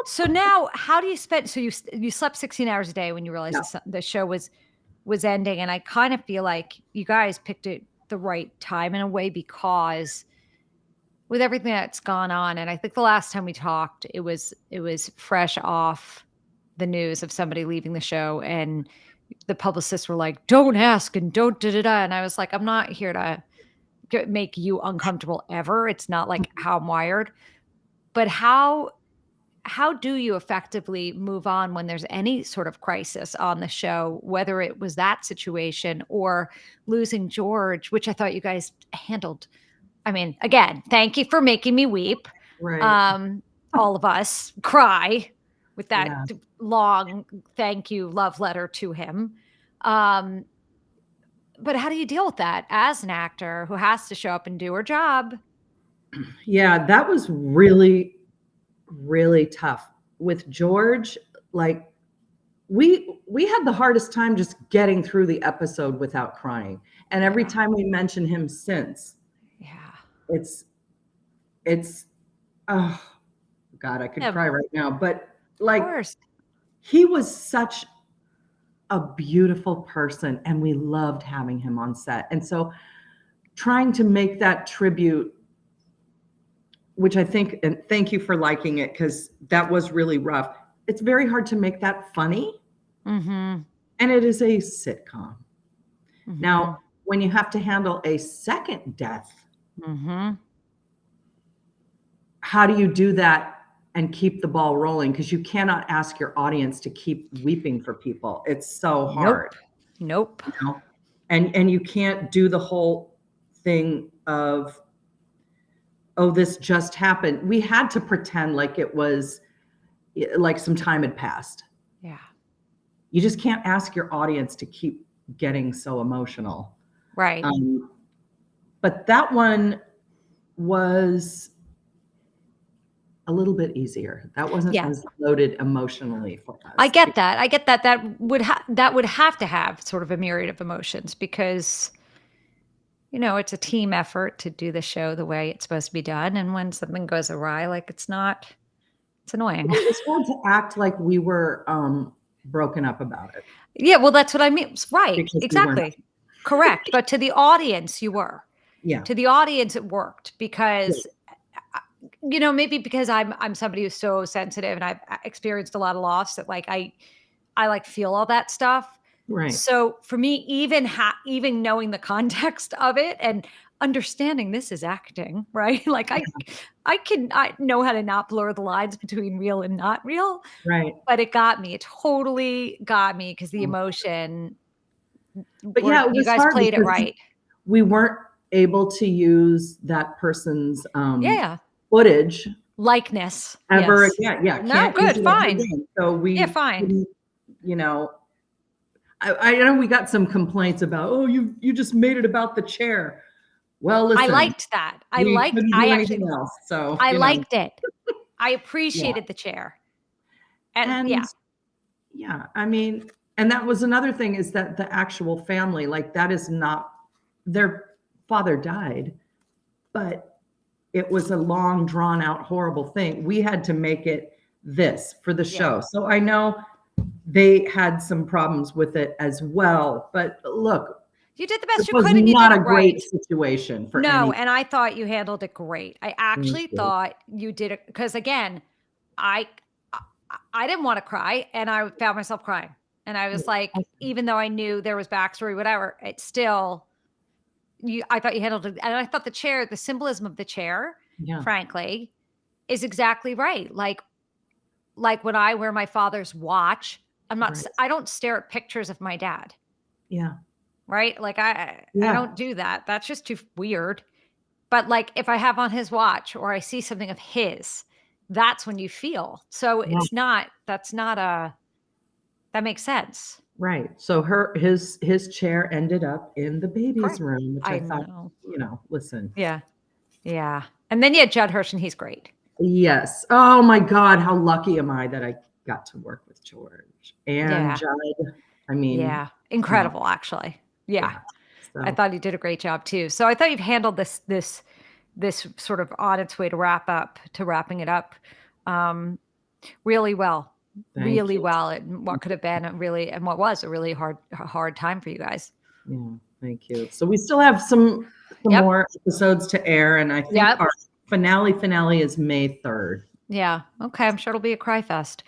So now, how do you spend? So you slept 16 hours a day when you realized Yeah. the show was ending, and I kind of feel like you guys picked it the right time in a way because with everything that's gone on, and I think the last time we talked, it was fresh off the news of somebody leaving the show, and the publicists were like, "Don't ask and don't da da da," and I was like, "I'm not here to make you uncomfortable ever. It's not like how I'm wired." But how do you effectively move on when there's any sort of crisis on the show, whether it was that situation or losing George, which I thought you guys handled. I mean, again, thank you for making me weep. Right. Um, all of us cry with that Yeah. long thank you love letter to him. Um, but how do you deal with that as an actor who has to show up and do her job? Yeah, that was really, really tough. With George, like we had the hardest time just getting through the episode without crying. And every Yeah. time we mention him since, Yeah. it's it's oh God, I could Of cry right now. But like course. he was such a beautiful person and we loved having him on set. And so trying to make that tribute, which I think, and thank you for liking it because that was really rough. It's very hard to make that funny, Mhm. and it is a sitcom. Now, Mhm. when you have to handle a second death, Mhm. how do you do that and keep the ball rolling? Because you cannot ask your audience to keep weeping for people. It's so hard, Nope. Nope. you know? And you can't do the whole thing of, oh, this just happened. We had to pretend like it was like some time had passed. Yeah. You just can't ask your audience to keep getting so emotional. Right. Um, but that one was a little bit easier. That wasn't Yeah. as loaded emotionally for I us. get that. I get that. That would have to have sort of a myriad of emotions because it's a team effort to do the show the way it's supposed to be done. And when something goes awry, like it's annoying. It was hard to act like we were broken up about it Yeah, well, that's what I mean. Right. because we were not. Exactly. Correct. But to the audience, you were. Yeah. To the audience, it worked Yeah. because maybe because I'm somebody who's so sensitive and I've experienced a lot of loss that like I like feel all that stuff. Right. So for me, even knowing the context of it and understanding this is acting, right? Like I know how to not blur the lines between real and not real, Right. but it got me. It totally got me because the emotion But were yeah, it you was guys hard played it because right. we weren't able to use that person's Yeah, yeah. footage Likeness. ever Yes. again. Yeah, No, can't use good, it ever fine. again. So Yeah, we fine. couldn't, you know, I know we got some complaints about, oh, you just made it about the chair. Well, I listen, liked that. we couldn't do anything else. So, I liked it. I yeah. appreciated the chair. And And yeah. yeah, I mean, and that was another thing is that the actual family, like that is not their father died, but it was a long, drawn out, horrible thing. We had to make it this for the Yeah. show. So I know they had some problems with it as well. But look, You did the it best you was could and you did not it a great right. situation for No, any. and I thought you handled it great. I Thank actually you. thought you did it because again, I I I didn't wanna cry and I found myself crying. And I was like, even though I knew there was backstory, whatever, it's still I thought you handled it and I thought the symbolism of the chair, Yeah, frankly, is exactly right. Like when I wear my father's watch, right. I don't stare at pictures of my dad, Yeah, right? Like I yeah, don't do that. That's just too weird. But like if I have on his watch or I see something of his, that's when you feel. So yeah. that's not that makes sense. Right. So his chair ended up in the baby's Correct. room, which I I thought, know. listen. Yeah. Yeah. And then you had Judd Hirsch and he's great. Yes. Oh my God, how lucky am I that I got to work with George and Yeah. Judd. I mean, Yeah. come on. Incredible, actually. Yeah. Yeah. I So thought he did a great job too. So I thought you've handled this sort of on its way to wrapping it up. Um, really well. Thank Really you. well, and what could have been what was a really hard time for you guys. Yeah, thank you. So we still have some Yep. more episodes to air, and I think Yep. our finale is May 3rd. Yeah. Okay, I'm sure it'll be a cry fest.